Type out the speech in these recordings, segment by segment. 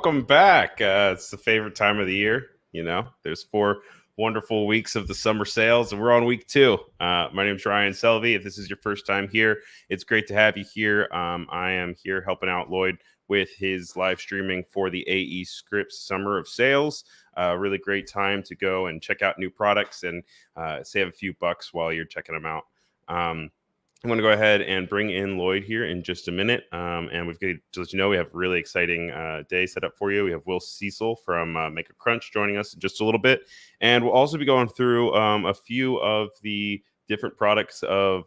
welcome back. It's the favorite time of the year. There's 4 wonderful weeks of the summer sales, and we're on week 2. My name's Ryan Selvy. If this is your first time here, it's great to have you here. I am here helping out Lloyd with his live streaming for the Aescripts Summer of Sales. Really great time to go and check out new products and save a few bucks while you're checking them out. I'm going to go ahead and bring in Lloyd here in just a minute. And we've got to let you know we have a really exciting day set up for you. We have Will Cecil from Make a Crunch joining us in just a little bit. And we'll also be going through a few of the different products of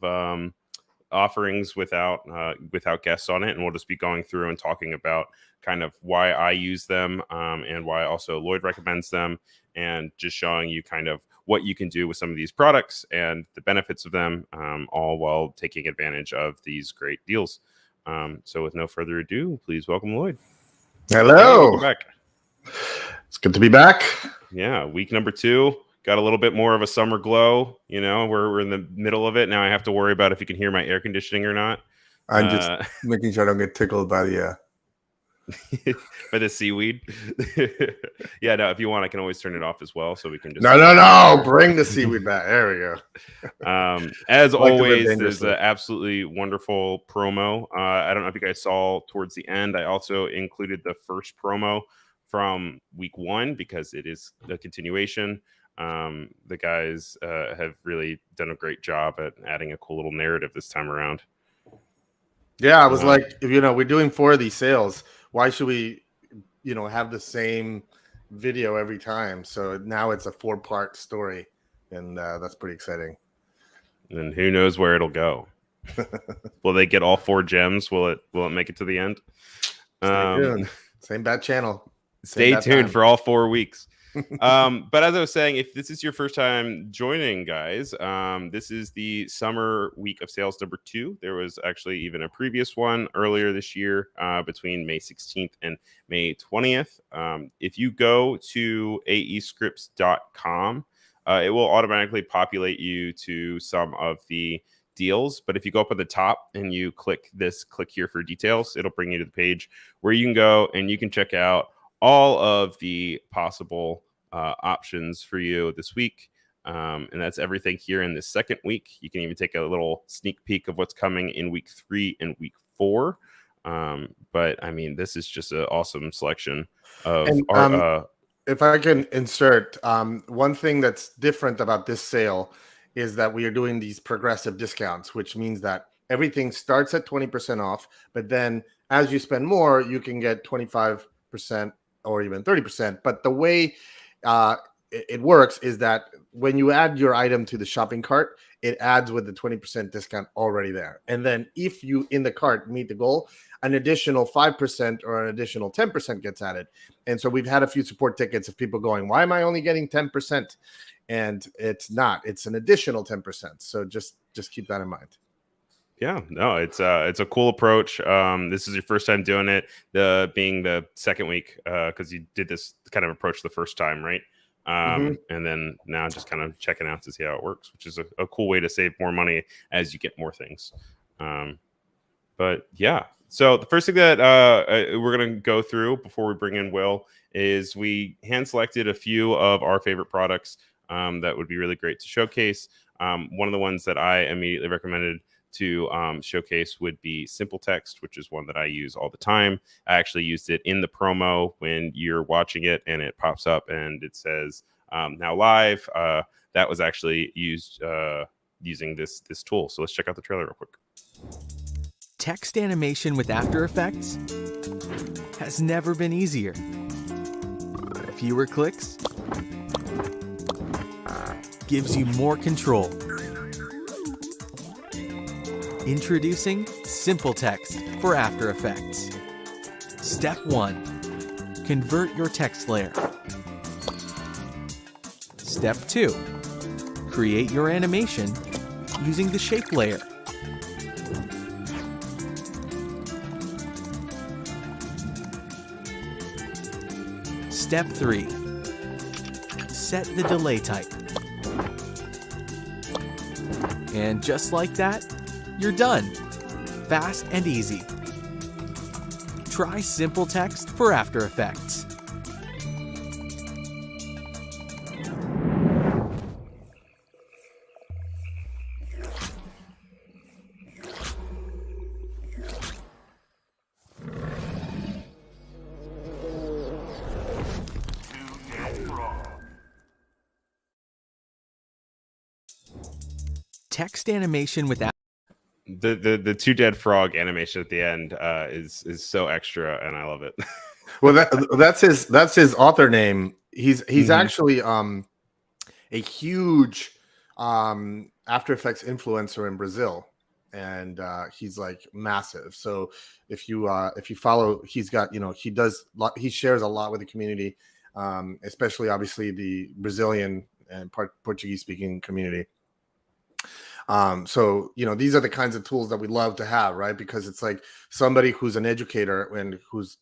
offerings without guests on it. And we'll just be going through and talking about kind of why I use them and why also Lloyd recommends them, and just showing you kind of what you can do with some of these products and the benefits of them, all while taking advantage of these great deals. So with no further ado, please welcome Lloyd. Hello. Welcome back. It's good to be back. Yeah, week number 2. Got a little bit more of a summer glow. We're in the middle of it. Now I have to worry about if you can hear my air conditioning or not. I'm just making sure I don't get tickled by the... by the seaweed. Yeah, no, if you want, I can always turn it off as well, so we can just no bring the seaweed back. There we go. As always, there's an absolutely wonderful promo. I don't know if you guys saw towards the end, I also included the first promo from week 1 because it is a continuation. The guys have really done a great job at adding a cool little narrative this time around. Yeah, I was like, we're doing 4 of these sales. Why should we, have the same video every time? So now it's a 4-part story, and that's pretty exciting. And who knows where it'll go? Will they get all 4 gems? Will it make it to the end? Stay tuned. Same bad channel. Stay tuned for all 4 weeks. But as I was saying, if this is your first time joining, guys, this is the summer week of sales number 2. There was actually even a previous one earlier this year between May 16th and May 20th. If you go to aescripts.com, it will automatically populate you to some of the deals. But if you go up at the top and you click here for details, it'll bring you to the page where you can go and you can check out all of the possible options for you this week. And that's everything here in this second week. You can even take a little sneak peek of what's coming in week 3 and week 4. But I mean, this is just an awesome selection of if I can insert, one thing that's different about this sale is that we are doing these progressive discounts, which means that everything starts at 20% off, but then as you spend more, you can get 25% or even 30%. But the way it works is that when you add your item to the shopping cart, it adds with the 20% discount already there. And then if you in the cart meet the goal, an additional 5% or an additional 10% gets added. And so we've had a few support tickets of people going, why am I only getting 10%? And it's not, it's an additional 10%. So just keep that in mind. Yeah, no, it's a cool approach. This is your first time doing it, being the second week, because you did this kind of approach the first time, right? And then now just kind of checking out to see how it works, which is a cool way to save more money as you get more things. But yeah, so the first thing that we're going to go through before we bring in Will is we hand selected a few of our favorite products that would be really great to showcase. One of the ones that I immediately recommended to showcase would be Simple Text, which is one that I use all the time. I actually used it in the promo when you're watching it and it pops up and it says now live. That was actually used using this tool. So let's check out the trailer real quick. Text animation with After Effects has never been easier. Fewer clicks gives you more control. Introducing Simple Text for After Effects. Step 1. Convert your text layer. Step 2. Create your animation using the shape layer. Step 3. Set the delay type. And just like that, you're done. Fast and easy. Try simple text for After Effects. Text animation with The two dead frog animation at the end is so extra, and I love it. Well, that's his author name. He's actually a huge After Effects influencer in Brazil, and he's like massive. So if you follow, he's got, he shares a lot with the community, especially obviously the Brazilian and Portuguese speaking community. So these are the kinds of tools that we love to have, right? Because it's like somebody who's an educator and who's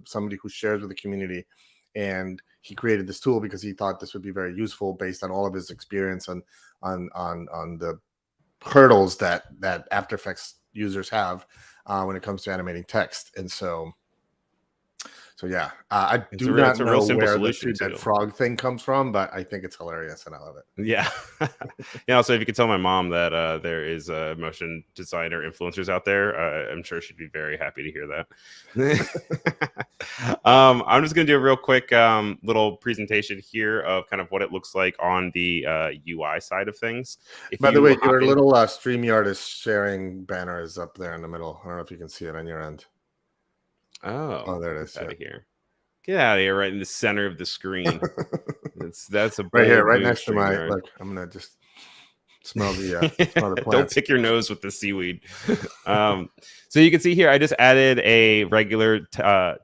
somebody who shares with the community, and he created this tool because he thought this would be very useful based on all of his experience on the hurdles that After Effects users have when it comes to animating text. And so yeah, I do not know where the two dead frog thing comes from, but I think it's hilarious and I love it. Yeah. Yeah. Also, if you could tell my mom that there is a motion designer influencers out there, I'm sure she'd be very happy to hear that. I'm just going to do a real quick little presentation here of kind of what it looks like on the UI side of things. By the way, your little StreamYard is sharing banner is up there in the middle. I don't know if you can see it on your end. Oh, there it is. Out of here. Get out of here, right in the center of the screen. That's a right here, right next to my. Look, I'm gonna just smell the plants. Don't pick your nose with the seaweed. So you can see here, I just added a regular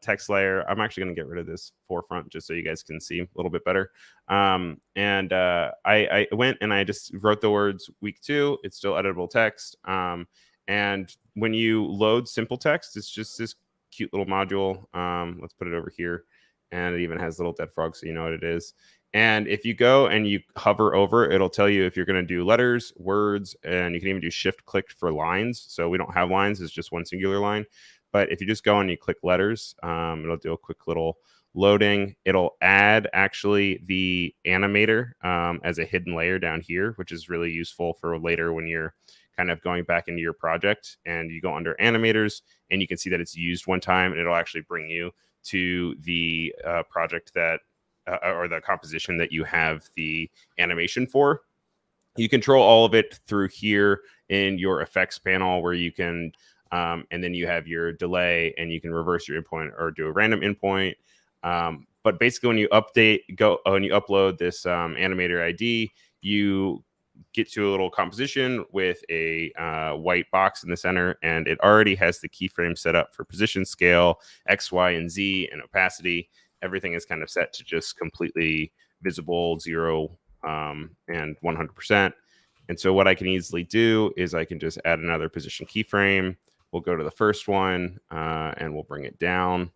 text layer. I'm actually gonna get rid of this forefront just so you guys can see a little bit better. And I went and I just wrote the words week 2. It's still editable text. And when you load simple text, it's just this cute little module. Let's put it over here, and it even has little dead frogs, so you know what it is. And if you go and you hover over, it'll tell you if you're going to do letters, words, and you can even do shift click for lines. So we don't have lines, it's just one singular line. But if you just go and you click letters, it'll do a quick little loading. It'll add actually the animator as a hidden layer down here, which is really useful for later when you're kind of going back into your project, and you go under animators and you can see that it's used one time, and it'll actually bring you to the project that or the composition that you have the animation for. You control all of it through here in your effects panel, where you can and then you have your delay, and you can reverse your endpoint or do a random endpoint. But basically when you upload this animator ID, you get to a little composition with a white box in the center, and it already has the keyframe set up for position, scale, X, Y, and Z, and opacity. Everything is kind of set to just completely visible, 0 and 100%. And so what I can easily do is I can just add another position keyframe. We'll go to the first one and we'll bring it down.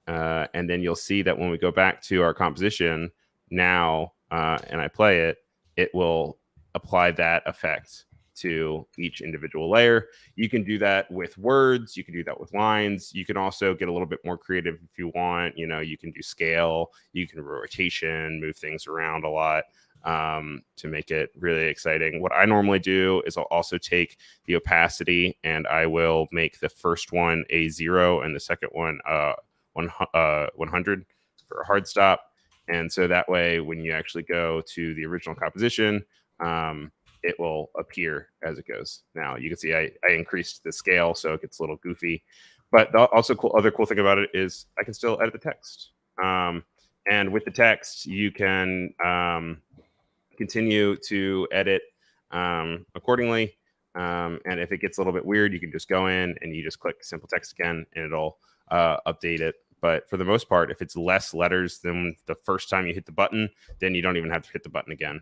And then you'll see that when we go back to our composition now and I play it, it will apply that effect to each individual layer. You can do that with words. You can do that with lines. You can also get a little bit more creative if you want. You can do scale. You can do rotation, move things around a lot to make it really exciting. What I normally do is I'll also take the opacity, and I will make the first one a 0 and the second one 100 for a hard stop. And so that way, when you actually go to the original composition, it will appear as it goes. Now you can see I increased the scale, so it gets a little goofy. But the other cool thing about it is I can still edit the text. And with the text, you can continue to edit accordingly. And if it gets a little bit weird, you can just go in and you just click simple text again, and it'll update it. But for the most part, if it's less letters than the first time you hit the button, then you don't even have to hit the button again.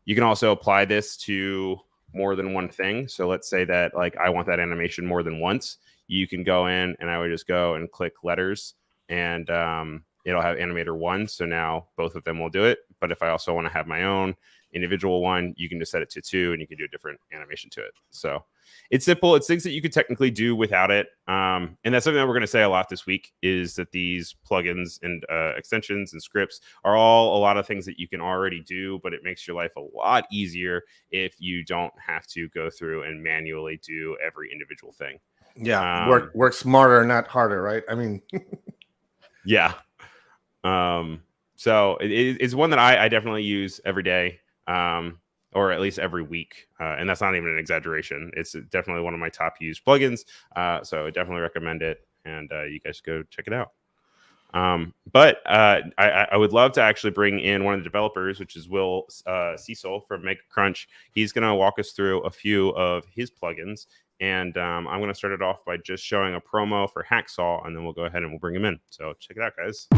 You can also apply this to more than one thing. So let's say that like I want that animation more than once. You can go in and I would just go and click letters, and it'll have animator 1. So now both of them will do it. But if I also want to have my own, individual one, you can just set it to 2 and you can do a different animation to it. So it's simple. It's things that you could technically do without it. And that's something that we're going to say a lot this week, is that these plugins and extensions and scripts are all a lot of things that you can already do, but it makes your life a lot easier if you don't have to go through and manually do every individual thing. Yeah, work smarter, not harder, right? I mean, yeah. So it's one that I definitely use every day, or at least every week. And that's not even an exaggeration. It's definitely one of my top used plugins. So I definitely recommend it. And you guys go check it out. But I would love to actually bring in one of the developers, which is Will Cecil from Make Crunch. He's going to walk us through a few of his plugins. And I'm going to start it off by just showing a promo for Hacksaw, and then we'll go ahead and we'll bring him in. So check it out, guys.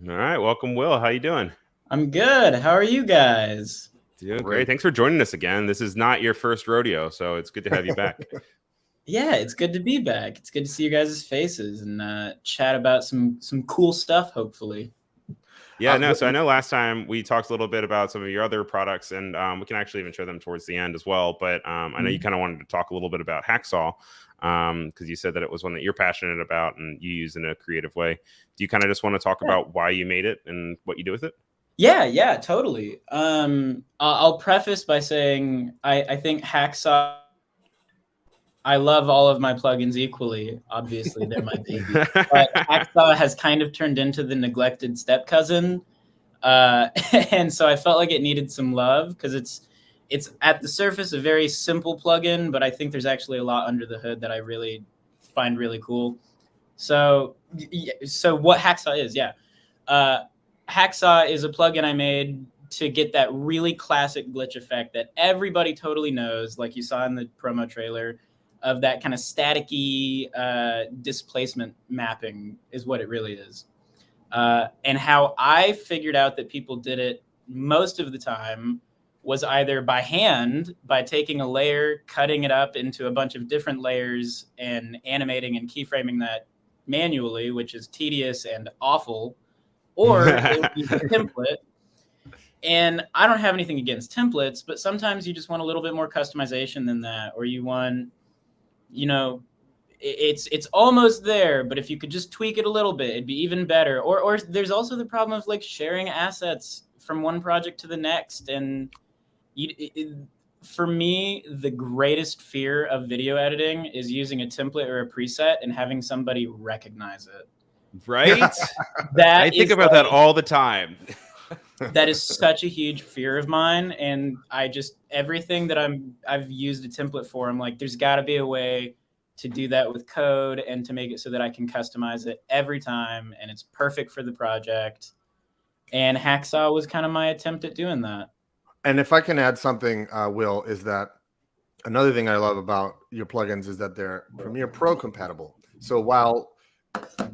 All right, welcome, Will. How you doing? I'm good. How are you guys? Doing great. Thanks for joining us again. This is not your first rodeo, so it's good to have you back. Yeah, it's good to be back. It's good to see you guys' faces and chat about some cool stuff, hopefully. Yeah, no, so I know last time we talked a little bit about some of your other products, and we can actually even show them towards the end as well. But I know you kind of wanted to talk a little bit about Hacksaw, because you said that it was one that you're passionate about and you use in a creative way. Do you kind of just want to talk about why you made it and what you do with it? Yeah, totally. I'll preface by saying I think Hacksaw, I love all of my plugins equally. Obviously, they're my baby. But Hacksaw has kind of turned into the neglected step cousin. And so I felt like it needed some love because it's at the surface a very simple plugin, but I think there's actually a lot under the hood that I really find really cool. So what Hacksaw is, Hacksaw is a plugin I made to get that really classic glitch effect that everybody totally knows, like you saw in the promo trailer, of that kind of staticky displacement mapping is what it really is. And how I figured out that people did it most of the time was either by hand, by taking a layer, cutting it up into a bunch of different layers and animating and keyframing that manually, which is tedious and awful, or they would use a template. And I don't have anything against templates, but sometimes you just want a little bit more customization than that, or you want, it's almost there, but if you could just tweak it a little bit, it'd be even better. Or there's also the problem of like sharing assets from one project to the next. And for me, the greatest fear of video editing is using a template or a preset and having somebody recognize it. Right? I think about that all the time. That is such a huge fear of mine. And everything that I've used a template for, I'm like, there's got to be a way to do that with code and to make it so that I can customize it every time and it's perfect for the project. And Hacksaw was kind of my attempt at doing that. And if I can add something, Will, is that another thing I love about your plugins is that they're Premiere Pro compatible. So while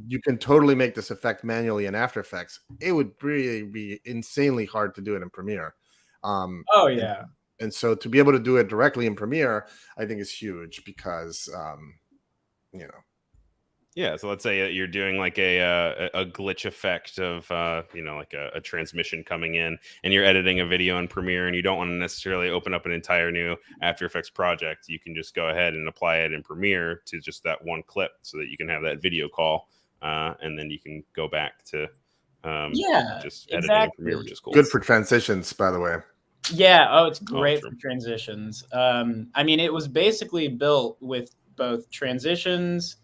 you can totally make this effect manually in After Effects, it would really be insanely hard to do it in Premiere. And so to be able to do it directly in Premiere, I think is huge because, Yeah, so let's say you're doing like a glitch effect of, like a transmission coming in, and you're editing a video in Premiere, and you don't want to necessarily open up an entire new After Effects project. You can just go ahead and apply it in Premiere to just that one clip so that you can have that video call, and then you can go back to just editing in Premiere, which is cool. Good for transitions, by the way. Yeah, it's great for transitions. It was basically built with both transitions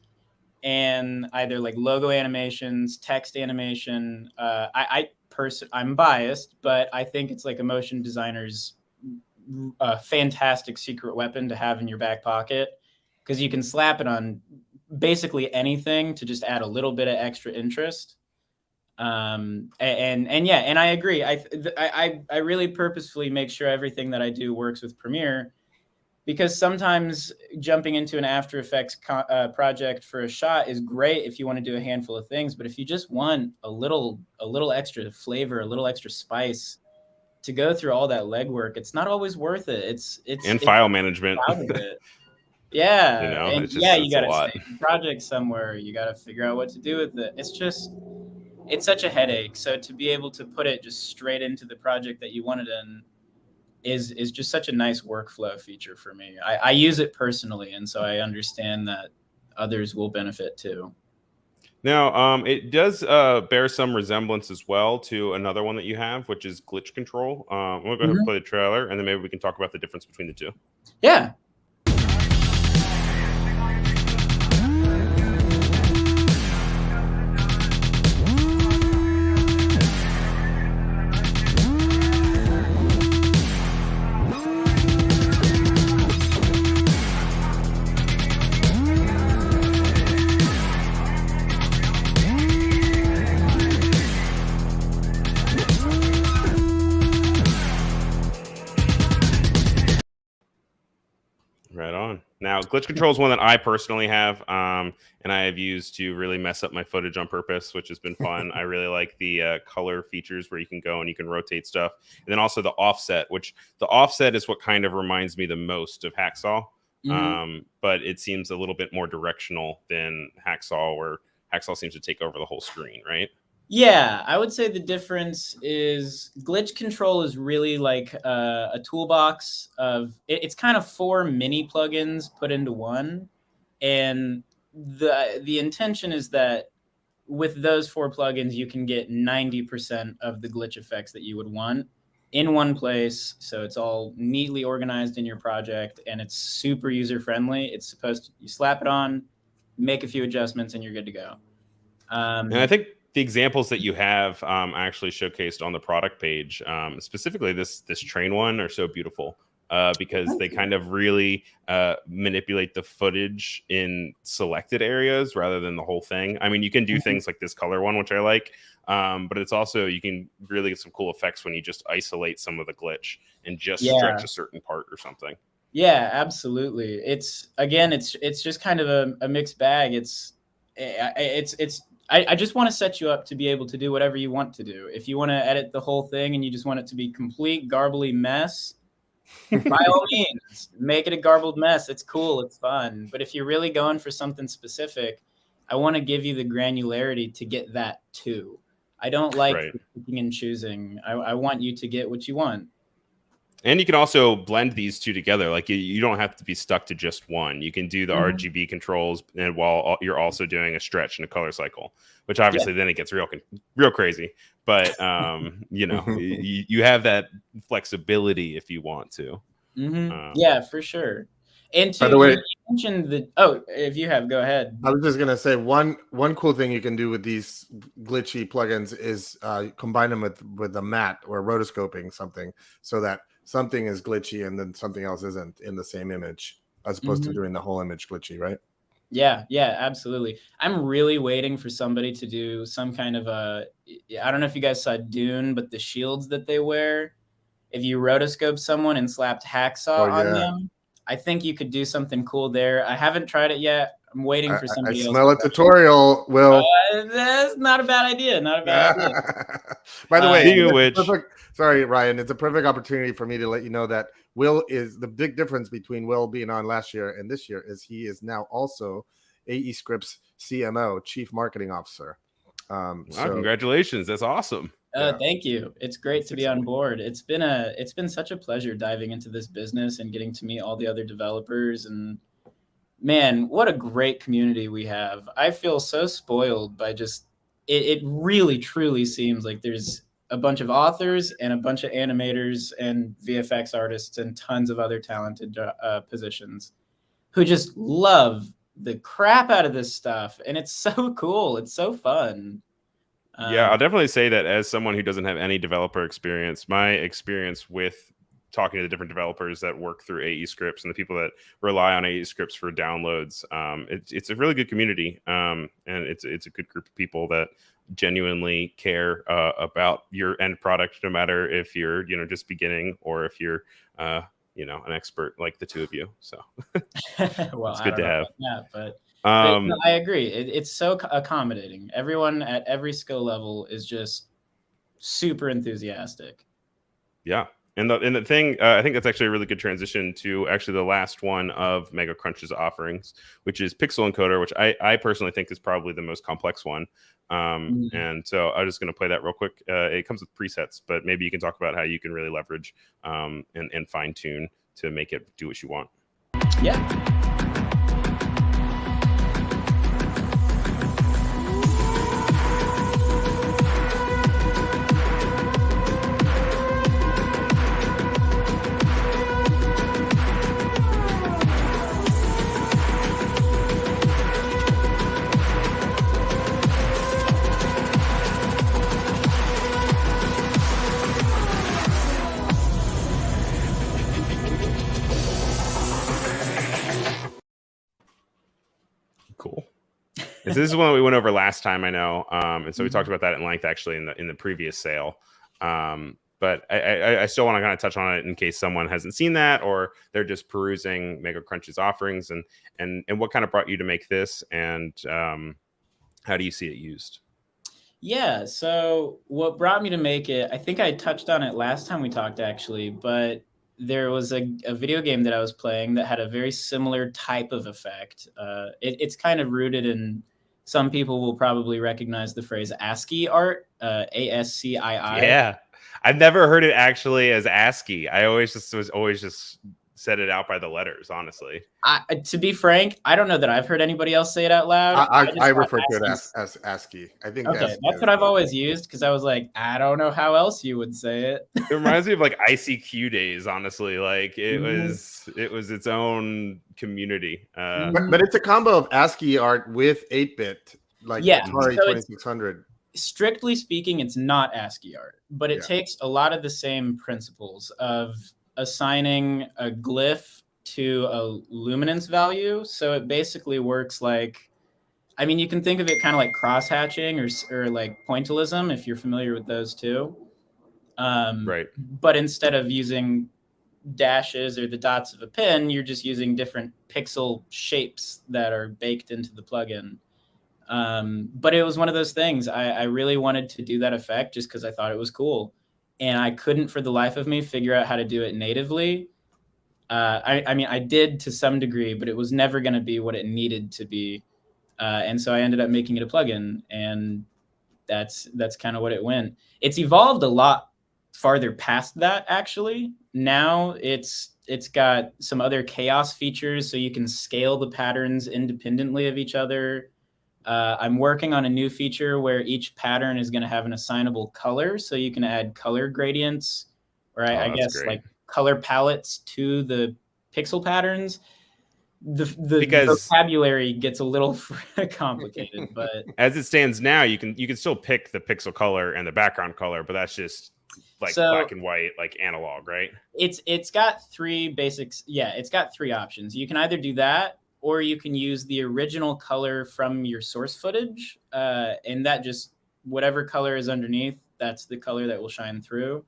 and either like logo animations, text animation. I'm biased, but I think it's like a motion designer's fantastic secret weapon to have in your back pocket, because you can slap it on basically anything to just add a little bit of extra interest. And yeah, and I agree. I really purposefully make sure everything that I do works with Premiere, because sometimes jumping into an After Effects project for a shot is great if you want to do a handful of things. But if you just want a little extra flavor, a little extra spice to go through all that legwork, it's not always worth it. It's file management. out of it. Yeah, You know, and it's just, yeah, you it's a got to lot. save the project somewhere. You got to figure out what to do with it. It's such a headache. So to be able to put it just straight into the project that you want it in is just such a nice workflow feature for me. I use it personally, and so I understand that others will benefit too. Now, it does bear some resemblance as well to another one that you have, which is glitch control. We'll go ahead and play the trailer, and then maybe we can talk about the difference between the two. Yeah. Right on. Now, glitch control is one that I personally have, and I have used to really mess up my footage on purpose, which has been fun. I really like the color features where you can go and you can rotate stuff. And then also the offset, which the offset is what kind of reminds me the most of Hacksaw. But it seems a little bit more directional than Hacksaw, where Hacksaw seems to take over the whole screen, right? Yeah, I would say the difference is glitch control is really like a toolbox of it's kind of 4 mini plugins put into one, and the intention is that with those 4 plugins you can get 90% of the glitch effects that you would want in one place, so it's all neatly organized in your project and it's super user friendly. It's supposed to, you slap it on, make a few adjustments, and you're good to go. And I think the examples that you have actually showcased on the product page, specifically this train one, are so beautiful because they kind of really manipulate the footage in selected areas rather than the whole thing. I mean, you can do things like this color one, which I like, but it's also, you can really get some cool effects when you just isolate some of the glitch and just stretch a certain part or something. Yeah, absolutely. It's just kind of a mixed bag. I just want to set you up to be able to do whatever you want to do. If you want to edit the whole thing and you just want it to be complete garbly mess, by all means, make it a garbled mess. It's cool. It's fun. But if you're really going for something specific, I want to give you the granularity to get that too. I don't like picking and choosing. I want you to get what you want. And you can also blend these two together. Like you don't have to be stuck to just one. You can do the RGB controls, and while you're also doing a stretch and a color cycle, which obviously then it gets real crazy. But you know, you have that flexibility if you want to. Yeah, for sure. And by the way, you mentioned if you have, go ahead. I was just gonna say one cool thing you can do with these glitchy plugins is combine them with a matte or rotoscoping something, so that something is glitchy and then something else isn't in the same image, as opposed to doing the whole image glitchy, right? Yeah, absolutely. I'm really waiting for somebody to do some kind of I don't know if you guys saw Dune, but the shields that they wear, if you rotoscope someone and slapped Hacksaw on them, I think you could do something cool there. I haven't tried it yet. I'm waiting for somebody else. I smell a tutorial, Will. That's not a bad idea. Not a bad idea. By the way, sorry, Ryan, it's a perfect opportunity for me to let you know that Will is the big difference between Will being on last year and this year is he is now also Aescripts CMO, Chief Marketing Officer. Wow, congratulations. That's awesome. Thank you. It's great to be on board. It's been such a pleasure diving into this business and getting to meet all the other developers, and man, what a great community we have. I feel so spoiled by just it really truly seems like there's a bunch of authors and a bunch of animators and VFX artists and tons of other talented positions who just love the crap out of this stuff, and it's so cool. It's so fun. Yeah, I'll definitely say that as someone who doesn't have any developer experience, my experience with talking to the different developers that work through Aescripts and the people that rely on Aescripts for downloads, it's a really good community, and it's a good group of people that genuinely care about your end product, no matter if you're just beginning or if you're an expert like the two of you. So Well, it's I good don't to know have. about that, but no, I agree. It's so accommodating. Everyone at every skill level is just super enthusiastic. Yeah. And the thing, I think that's actually a really good transition to actually the last one of Mega Crunch's offerings, which is Pixel Encoder, which I personally think is probably the most complex one. And so I'm just going to play that real quick. It comes with presets, but maybe you can talk about how you can really leverage and fine tune to make it do what you want. Yeah. Cool. This is one we went over last time, I know, and so we talked about that in length actually in the previous sale. But I still want to kind of touch on it in case someone hasn't seen that or they're just perusing Mega Crunch's offerings and what kind of brought you to make this, and how do you see it used? Yeah, so what brought me to make it, I think I touched on it last time we talked actually, but there was a video game that I was playing that had a very similar type of effect. It's kind of rooted in, some people will probably recognize the phrase ASCII art, ASCII. Yeah, I've never heard it actually as ASCII. I always just said it out by the letters, honestly. To be frank, I don't know that I've heard anybody else say it out loud. I refer to it as ASCII. I think okay, ASCII that's what I've always used because I was like, I don't know how else you would say it. It reminds me of like ICQ days, honestly. Like it was its own community. But it's a combo of ASCII art with 8-bit, like Atari 2600. Strictly speaking, it's not ASCII art, but it takes a lot of the same principles of assigning a glyph to a luminance value. So it basically works like, I mean, you can think of it kind of like cross-hatching or like pointillism, if you're familiar with those two. Right. But instead of using dashes or the dots of a pin, you're just using different pixel shapes that are baked into the plugin. But it was one of those things. I really wanted to do that effect just because I thought it was cool. And I couldn't for the life of me figure out how to do it natively. I mean, I did to some degree, but it was never going to be what it needed to be. And so I ended up making it a plugin, and that's kind of what it went. It's evolved a lot farther past that, actually. Now it's got some other chaos features, so you can scale the patterns independently of each other. I'm working on a new feature where each pattern is going to have an assignable color, so you can add color gradients, or I guess great. Like color palettes to the pixel patterns. The vocabulary gets a little complicated, but as it stands now, you can still pick the pixel color and the background color, but that's just like black and white, like analog, right? It's got three basics. Yeah, it's got three options. You can either do that, or you can use the original color from your source footage, and that just, whatever color is underneath, that's the color that will shine through.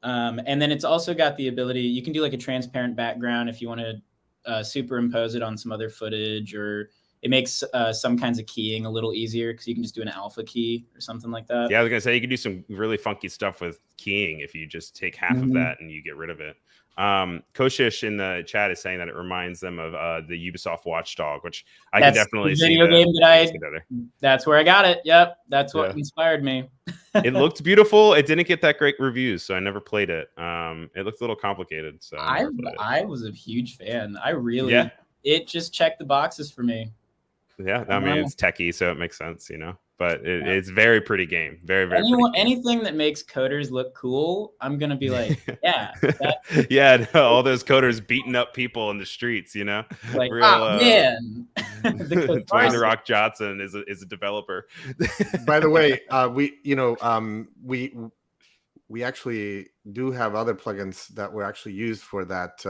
And then it's also got the ability, you can do like a transparent background if you want to superimpose it on some other footage, or it makes some kinds of keying a little easier because you can just do an alpha key or something like that. Yeah, I was gonna say you can do some really funky stuff with keying if you just take half of that and you get rid of it. Koshish in the chat is saying that it reminds them of the Ubisoft Watchdog, which I can definitely see. Video game that that's where I got it. Yep, that's what inspired me. It looked beautiful. It didn't get that great reviews, so I never played it. It looked a little complicated, so I was a huge fan. I really it just checked the boxes for me. Yeah, I mean it's techie, so it makes sense, you know. But it's very pretty game. Very, very pretty game. Anything that makes coders look cool, I'm gonna be like, yeah. Yeah, no, all those coders beating up people in the streets, you know. Like, real, man. Dwayne The Rock Johnson is a developer. By the way, we actually do have other plugins that were actually used for that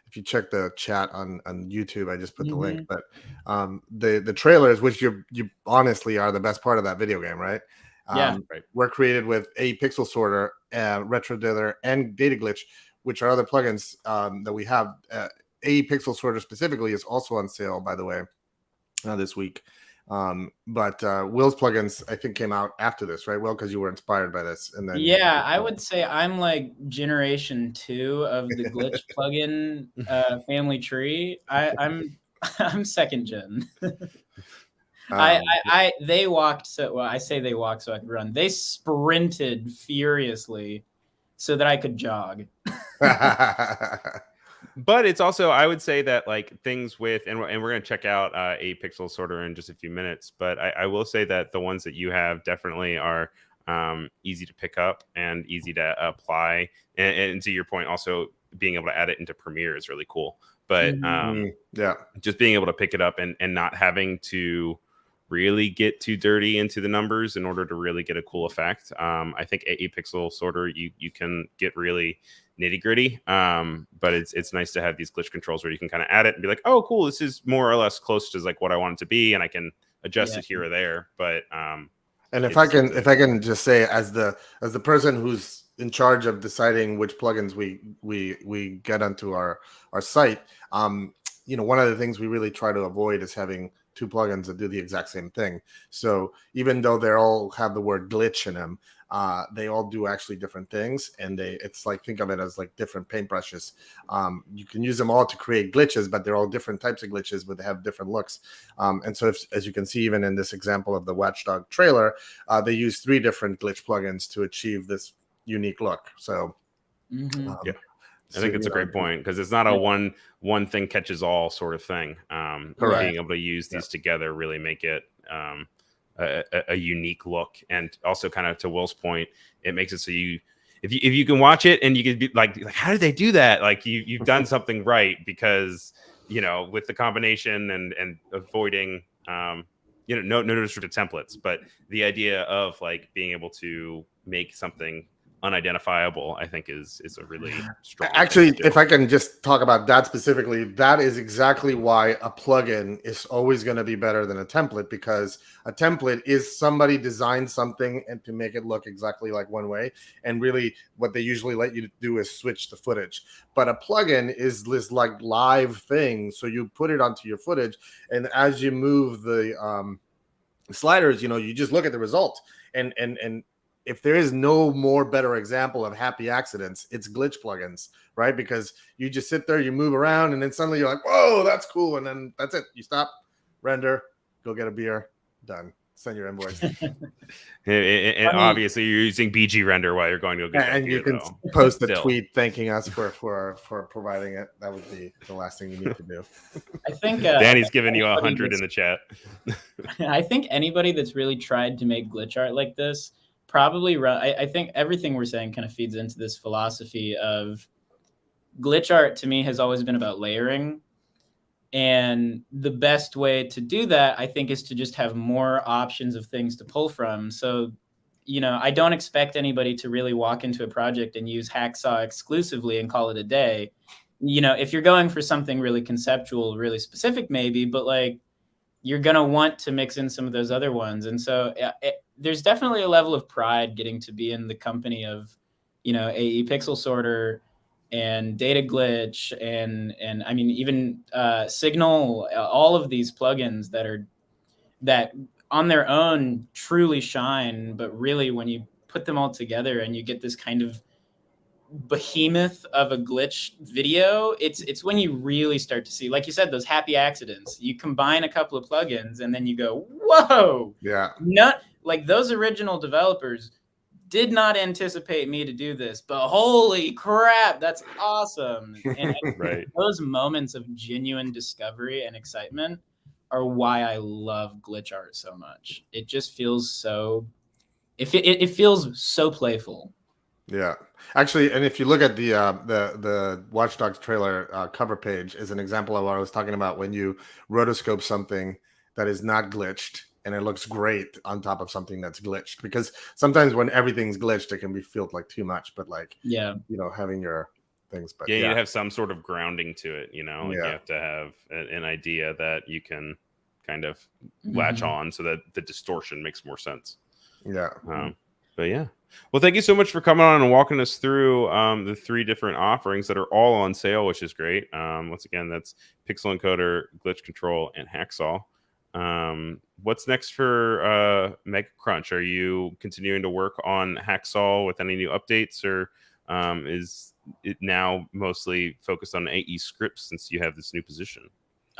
if you check the chat on YouTube, I just put the link. Mm-hmm. But the trailers, which you honestly are the best part of that video game, right? Yeah. Right. Were created with a pixel sorter, retro dither, and data glitch, which are other plugins that we have. A pixel sorter specifically is also on sale, by the way, this week. But Will's plugins, I think, came out after this, right, Will? Because you were inspired by this, and then Yeah, I would say I'm like generation 2 of the glitch plugin family tree. I'm I'm second gen. They walked so well. I say they walked so I could run. They sprinted furiously so that I could jog. But it's also, I would say that like things with, and we're going to check out a pixel sorter in just a few minutes, but I will say that the ones that you have definitely are easy to pick up and easy to apply. And to your point, also being able to add it into Premiere is really cool. But yeah, just being able to pick it up and not having to really get too dirty into the numbers in order to really get a cool effect. I think a pixel sorter, you can get really nitty gritty. But it's nice to have these glitch controls where you can kind of add it and be like, oh, cool, this is more or less close to like what I want it to be, and I can adjust it here or there. But and if I can just say, as the person who's in charge of deciding which plugins we get onto our site, you know, one of the things we really try to avoid is having two plugins that do the exact same thing. So even though they all have the word glitch in them, they all do actually different things, and it's like, think of it as like different paintbrushes. You can use them all to create glitches, but they're all different types of glitches, but they have different looks. And so as you can see, even in this example of the Watchdog trailer, they use 3 different glitch plugins to achieve this unique look. So yeah, I think it's a great point, because it's not a one thing catches all sort of thing. Being able to use these together really make it a unique look. And also, kind of to Will's point, it makes it so if you can watch it and you can be like how did they do that? Like you've done something right, because you know, with the combination and avoiding you know, no restricted templates, but the idea of like being able to make something unidentifiable, I think is a really strong. Actually, if I can just talk about that specifically, that is exactly why a plugin is always going to be better than a template, because a template is somebody designed something and to make it look exactly like one way, and really what they usually let you do is switch the footage. But a plugin is this like live thing, so you put it onto your footage, and as you move the sliders, you know, you just look at the result, and if there is no more better example of happy accidents, it's glitch plugins, right? Because you just sit there, you move around, and then suddenly you're like, whoa, that's cool. And then that's it. You stop, render, go get a beer, done. Send your invoice. and obviously you're using BG render while you're going to go get and that you beer, can though. post a tweet thanking us for providing it. That would be the last thing you need to do. I think Danny's giving you 100 in the chat. I think anybody that's really tried to make glitch art like this probably I think everything we're saying kind of feeds into this philosophy of glitch art. To me, has always been about layering, and the best way to do that, I think, is to just have more options of things to pull from. So, you know, I don't expect anybody to really walk into a project and use Hacksaw exclusively and call it a day. You know, if you're going for something really conceptual, really specific, maybe, but like you're going to want to mix in some of those other ones. And so there's definitely a level of pride getting to be in the company of, you know, AE Pixel Sorter and Data Glitch and I mean, even Signal, all of these plugins that on their own truly shine, but really when you put them all together and you get this kind of behemoth of a glitch video, it's when you really start to see, like you said, those happy accidents. You combine a couple of plugins and then you go, whoa, yeah, not like those original developers did not anticipate me to do this, but holy crap, that's awesome. And right, those moments of genuine discovery and excitement are why I love glitch art so much. It just feels so it feels so playful. Yeah, actually, and if you look at the Watch Dogs trailer cover page, is an example of what I was talking about, when you rotoscope something that is not glitched and it looks great on top of something that's glitched. Because sometimes when everything's glitched, it can be feel like too much. But like, yeah, you know, having your things. But Yeah, yeah, you have some sort of grounding to it, you know. Like you Yeah. have to have an idea that you can kind of latch on, so that the distortion makes more sense. yeah. But yeah, well, thank you so much for coming on and walking us through the 3 different offerings that are all on sale, which is great. Once again, that's Pixel Encoder, Glitch Control, and Hacksaw. What's next for Mega Crunch? Are you continuing to work on Hacksaw with any new updates, or is it now mostly focused on Aescripts since you have this new position?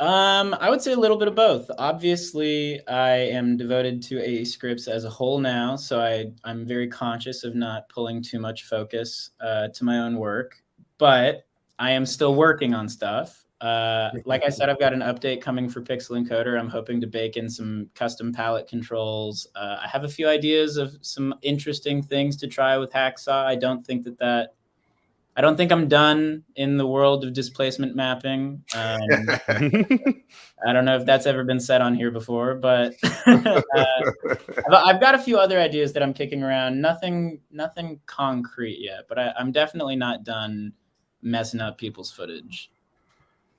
I would say a little bit of both. Obviously, I am devoted to Aescripts as a whole now, so I'm very conscious of not pulling too much focus to my own work. But I am still working on stuff. Like I said, I've got an update coming for Pixel Encoder. I'm hoping to bake in some custom palette controls. I have a few ideas of some interesting things to try with Hacksaw. I don't think I'm done in the world of displacement mapping. I don't know if that's ever been said on here before, but I've got a few other ideas that I'm kicking around. Nothing concrete yet, but I'm definitely not done messing up people's footage.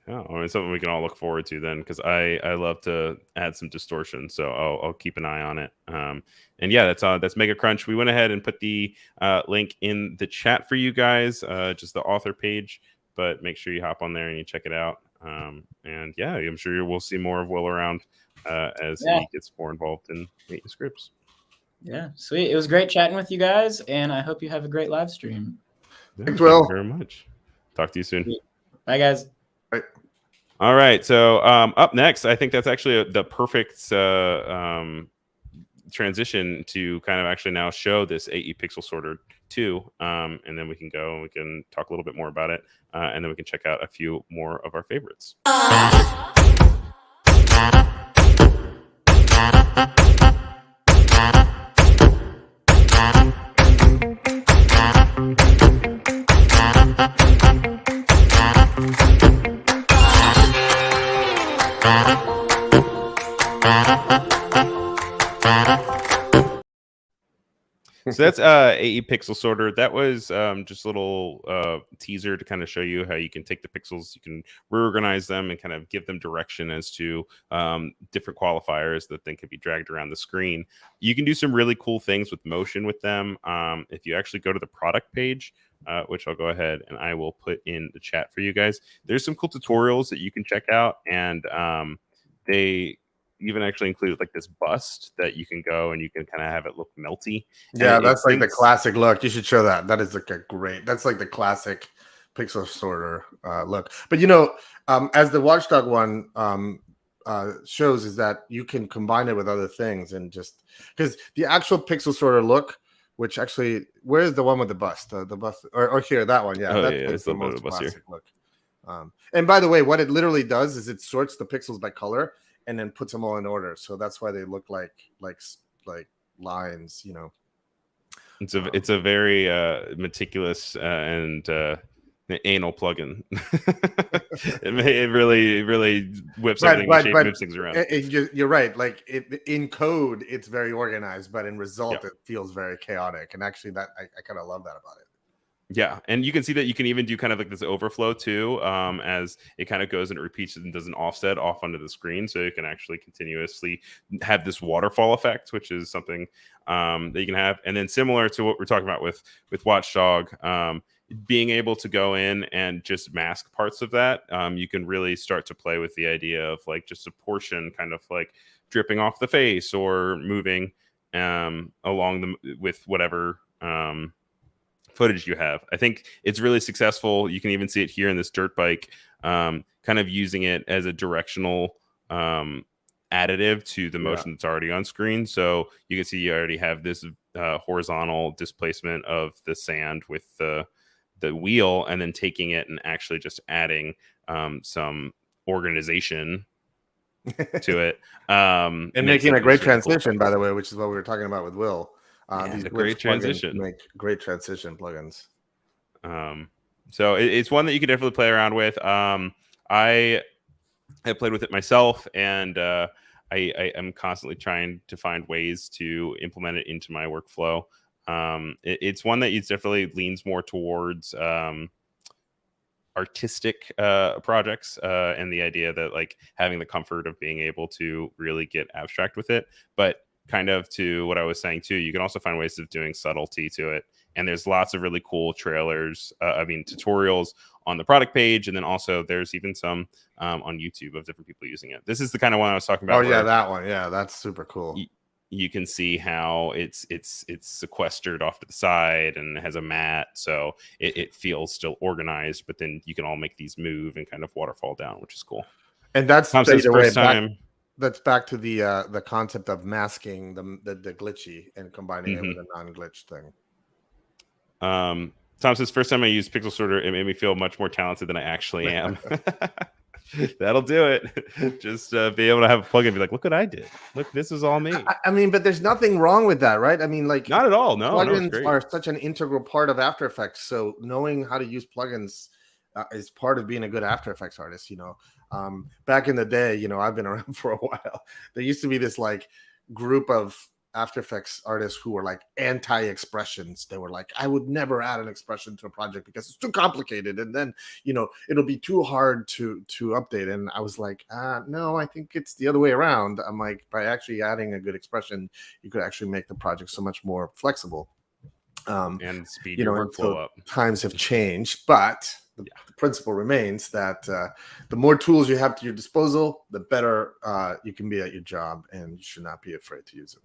Oh, I mean, something we can all look forward to then, because I love to add some distortion, so I'll keep an eye on it. And yeah, that's Mega Crunch. We went ahead and put the link in the chat for you guys, just the author page, but make sure you hop on there and you check it out. And yeah, I'm sure we'll see more of Will around as he gets more involved in making scripts. Yeah, sweet. It was great chatting with you guys, and I hope you have a great live stream. Thanks, Will. Thank you very much. Talk to you soon. Bye, guys. All right, so up next, I think that's actually the perfect transition to kind of actually now show this AE Pixel Sorter 2, and then we can go and we can talk a little bit more about it, and then we can check out a few more of our favorites. So that's AE Pixel Sorter. That was just a little teaser to kind of show you how you can take the pixels, you can reorganize them and kind of give them direction as to different qualifiers that then can be dragged around the screen. You can do some really cool things with motion with them. If you actually go to the product page, which I'll go ahead and I will put in the chat for you guys, there's some cool tutorials that you can check out, and they even actually included like this bust that you can go and you can kind of have it look melty. Yeah, that's like the classic look. You should show that. That is like that's like the classic Pixel Sorter look. But you know, as the Watchdog one shows, is that you can combine it with other things, and just because the actual Pixel Sorter look, which actually, where's the one with the bust? The bust, or here, that one. Yeah, that's it's the a most bust classic here. look. And by the way, what it literally does is it sorts the pixels by color and then puts them all in order. So that's why they look like lines, you know. It's a very meticulous and anal plugin. it really whips everything, moves things around. You're right. Like in code, it's very organized, but in result, it feels very chaotic. And actually, that I kind of love that about it. Yeah, and you can see that you can even do kind of like this overflow too, as it kind of goes and it repeats and does an offset off onto the screen, so you can actually continuously have this waterfall effect, which is something that you can have. And then similar to what we're talking about with Watchdog, being able to go in and just mask parts of that, you can really start to play with the idea of like just a portion kind of like dripping off the face or moving along with whatever footage you have. I think it's really successful. You can even see it here in this dirt bike, kind of using it as a directional additive to the motion that's already on screen. So you can see you already have this horizontal displacement of the sand with the wheel, and then taking it and actually just adding some organization to it. And making a great transition, by the way, which is what we were talking about with Will. These great transition, make great transition plugins. So it's one that you can definitely play around with. I have played with it myself, and I am constantly trying to find ways to implement it into my workflow. It's one that definitely leans more towards artistic projects, and the idea that like having the comfort of being able to really get abstract with it. But kind of to what I was saying too, you can also find ways of doing subtlety to it. And there's lots of really cool trailers, tutorials on the product page. And then also there's even some on YouTube of different people using it. This is the kind of one I was talking about. Oh yeah, that one. Yeah, that's super cool. You can see how it's sequestered off to the side and has a mat, so it feels still organized, but then you can all make these move and kind of waterfall down, which is cool. And that's first time. That's back to the concept of masking the glitchy and combining it with a non-glitch thing. Tom says, first time I used Pixel Sorter, it made me feel much more talented than I actually am. That'll do it. Just be able to have a plugin and be like, look what I did. Look, this is all me. I mean, but there's nothing wrong with that, right? I mean, like, not at all. No, plugins are such an integral part of After Effects. So knowing how to use plugins is part of being a good After Effects artist. Back in the day, I've been around for a while. There used to be this like group of After Effects artists who were like anti-expressions. They were like, I would never add an expression to a project because it's too complicated, and then it'll be too hard to update. And I was like, no, I think it's the other way around. I'm like, by actually adding a good expression, you could actually make the project so much more flexible, and speed your workflow up. Times have changed, but the principle remains that the more tools you have to your disposal, the better you can be at your job, and you should not be afraid to use them.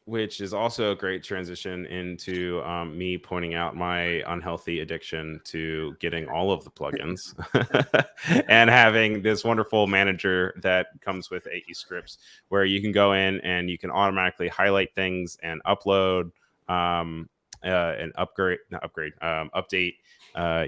Which is also a great transition into me pointing out my unhealthy addiction to getting all of the plugins and having this wonderful manager that comes with Aescripts, where you can go in and you can automatically highlight things and upload and update.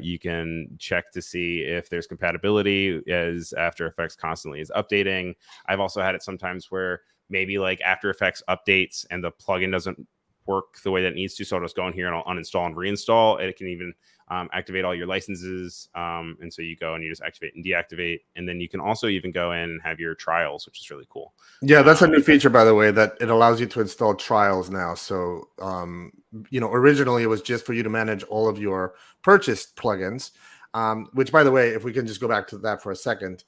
You can check to see if there's compatibility as After Effects constantly is updating. I've also had it sometimes where maybe like After Effects updates and the plugin doesn't work the way that it needs to. So I'll just go in here and I'll uninstall and reinstall. It can even activate all your licenses. And so you go and you just activate and deactivate. And then you can also even go in and have your trials, which is really cool. Yeah, that's a new feature, by the way, that it allows you to install trials now. So, originally it was just for you to manage all of your purchased plugins, which, by the way, if we can just go back to that for a second,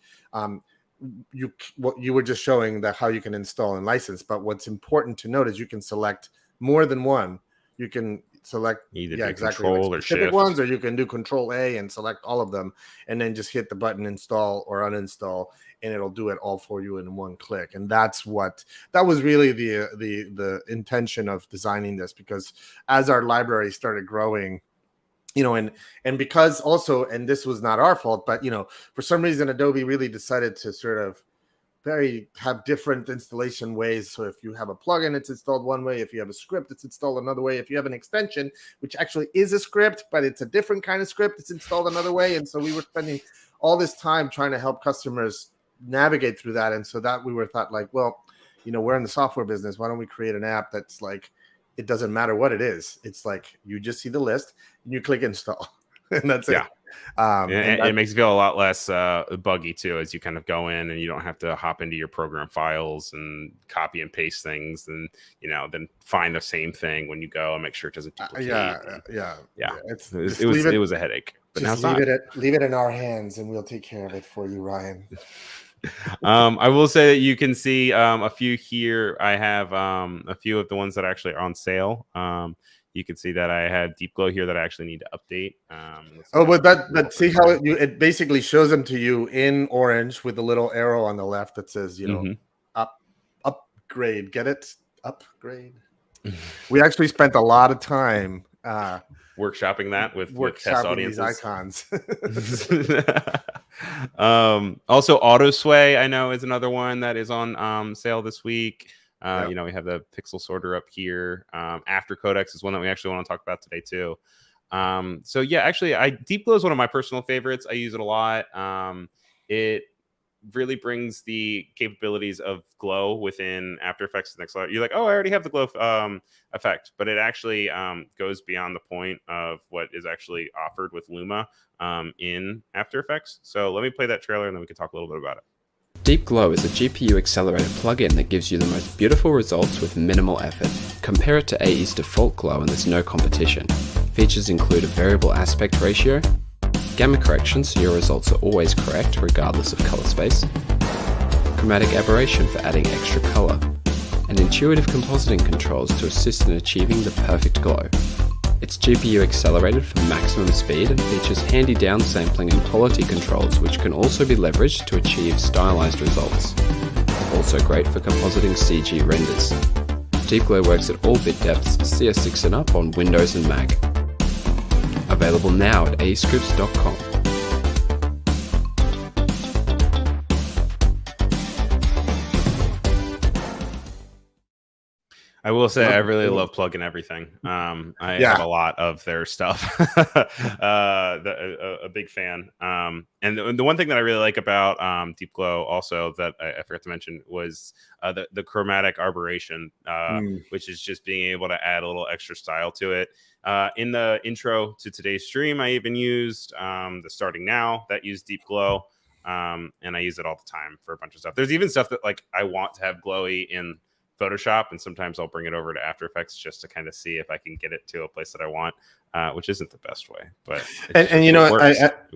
you were just showing that how you can install and license, but what's important to note is you can select more than one. You can select either control or shift ones, or you can do Control A and select all of them, and then just hit the button install or uninstall, and it'll do it all for you in one click. And that was really the intention of designing this, because as our library started growing, and because also, and this was not our fault, but for some reason Adobe really decided to sort of have different installation ways. So if you have a plugin, it's installed one way. If you have a script, it's installed another way. If you have an extension, which actually is a script, but it's a different kind of script, it's installed another way. And so we were spending all this time trying to help customers navigate through that. And so that we were thought like, well, we're in the software business. Why don't we create an app that's like, it doesn't matter what it is. It's like you just see the list and you click install, and that's it. And it makes it feel a lot less buggy too, as you kind of go in and you don't have to hop into your program files and copy and paste things, and then find the same thing when you go and make sure it doesn't duplicate. It was a headache. But now leave it in our hands, and we'll take care of it for you, Ryan. I will say that you can see a few here. I have a few of the ones that actually are on sale. You can see that I have Deep Glow here that I actually need to update. But see how it basically shows them to you in orange with the little arrow on the left that says, upgrade. Get it? Upgrade. We actually spent a lot of time workshopping that with test audiences. These icons. Also, Autosway, I know, is another one that is on sale this week. We have the Pixel Sorter up here. After Codex is one that we actually want to talk about today too. Deep Glow is one of my personal favorites. I use it a lot. It really brings the capabilities of glow within After Effects to the next level. You're like, oh, I already have the glow effect, but it actually goes beyond the point of what is actually offered with Luma in After Effects. So let me play that trailer and then we can talk a little bit about it. Deep Glow is a GPU accelerated plugin that gives you the most beautiful results with minimal effort. Compare it to AE's default glow and there's no competition. Features include a variable aspect ratio, gamma correction so your results are always correct regardless of color space, chromatic aberration for adding extra color, and intuitive compositing controls to assist in achieving the perfect glow. It's GPU accelerated for maximum speed and features handy downsampling and quality controls which can also be leveraged to achieve stylized results. Also great for compositing CG renders. Deep Glow works at all bit depths, CS6 and up on Windows and Mac. Available now at Aescripts.com. I will say I really love plugging everything. I have a lot of their stuff. A big fan. And the one thing that I really like about Deep Glow also that I forgot to mention was the chromatic aberration, which is just being able to add a little extra style to it. In the intro to today's stream, I even used the Starting Now that used Deep Glow. And I use it all the time for a bunch of stuff. There's even stuff that like I want to have glowy in Photoshop, and sometimes I'll bring it over to After Effects just to kind of see if I can get it to a place that I want, which isn't the best way. But and you know,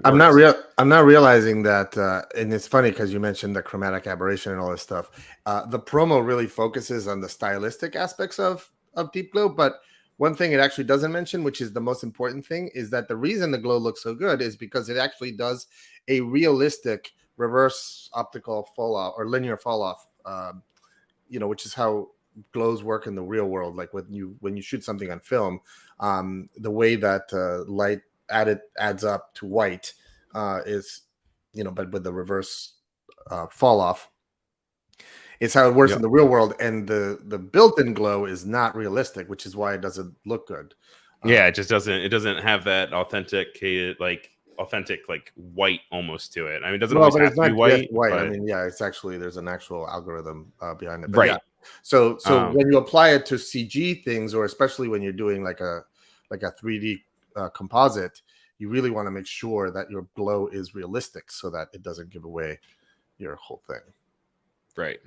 I'm not realizing that, and it's funny because you mentioned the chromatic aberration and all this stuff. The promo really focuses on the stylistic aspects of Deep Glow, but one thing it actually doesn't mention, which is the most important thing, is that the reason the glow looks so good is because it actually does a realistic reverse optical fall off or linear fall off. Which is how glows work in the real world. Like when you shoot something on film, the way that light adds up to white is, but with the reverse fall off, it's how it works in the real world. And the built-in glow is not realistic, which is why it doesn't look good. It just doesn't. It doesn't have that authentic white almost to it. I mean, it doesn't always have to be white. But... I mean, it's actually there's an actual algorithm behind it. But right. Yeah. So when you apply it to CG things, or especially when you're doing like a 3D composite, you really want to make sure that your glow is realistic so that it doesn't give away your whole thing. Right.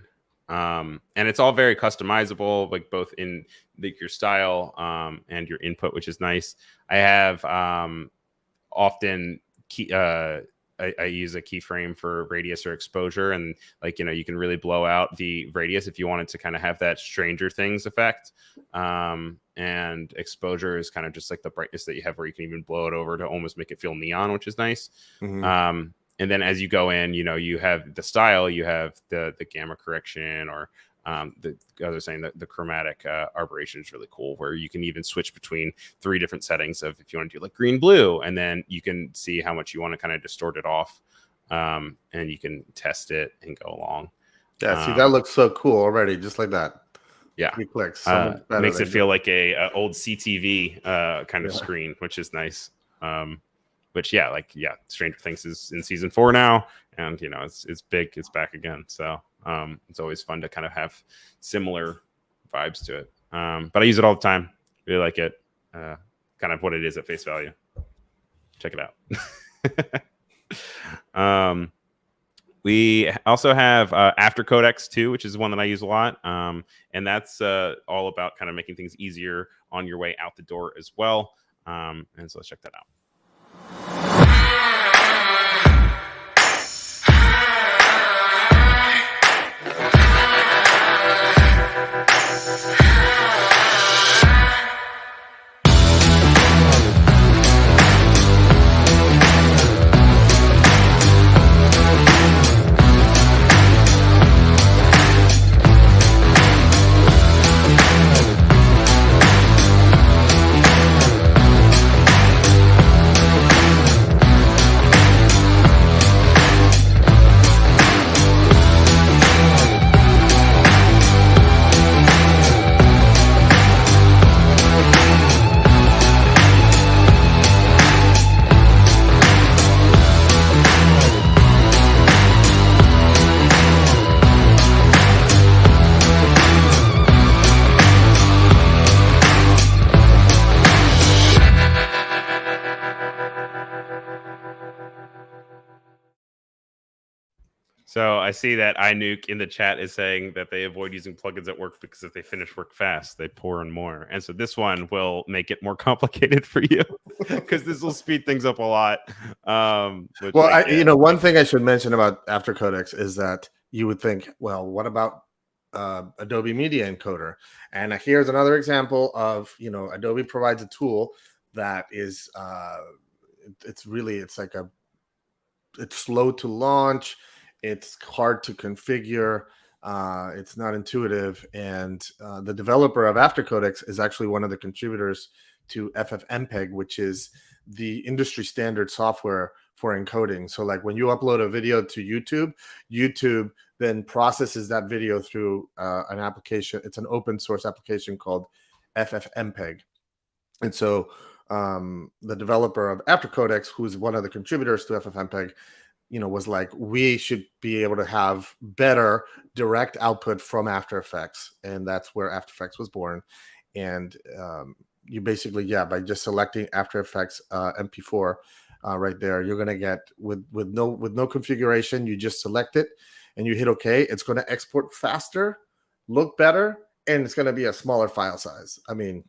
And it's all very customizable, like both in your style and your input, which is nice. I have often I use a keyframe for radius or exposure, and you can really blow out the radius if you wanted to kind of have that Stranger Things effect. And exposure is kind of just like the brightness that you have, where you can even blow it over to almost make it feel neon, which is nice. Mm-hmm. And then as you go in, you have the style, you have the gamma correction, or the chromatic aberration is really cool, where you can even switch between 3 different settings of if you want to do like green, blue, and then you can see how much you want to kind of distort it off, and you can test it and go along. Yeah, see, that looks so cool already, just like that. Yeah, 3 clicks. So makes it feel like a old CTV kind of screen, which is nice. Stranger Things is in season 4 now, and it's big, it's back again. So it's always fun to kind of have similar vibes to it. But I use it all the time. Really like it. Kind of what it is at face value. Check it out. We also have After Codex too, which is one that I use a lot. And that's all about kind of making things easier on your way out the door as well. And so let's check that out. So I see that iNuke in the chat is saying that they avoid using plugins at work because if they finish work fast, they pour in more. And so this one will make it more complicated for you because this will speed things up a lot. One thing I should mention about After Codex is that you would think, well, what about Adobe Media Encoder? And here's another example of, Adobe provides a tool that is, it's slow to launch. It's hard to configure. It's not intuitive. And the developer of After Codex is actually one of the contributors to FFmpeg, which is the industry standard software for encoding. So like when you upload a video to YouTube then processes that video through an application. It's an open source application called FFmpeg. And so the developer of After Codex, who's one of the contributors to FFmpeg, was like, we should be able to have better direct output from After Effects. And that's where After Effects was born. And you basically, by just selecting After Effects MP4 right there, you're going to get with no configuration. You just select it and you hit OK. It's going to export faster, look better, and it's going to be a smaller file size. I mean,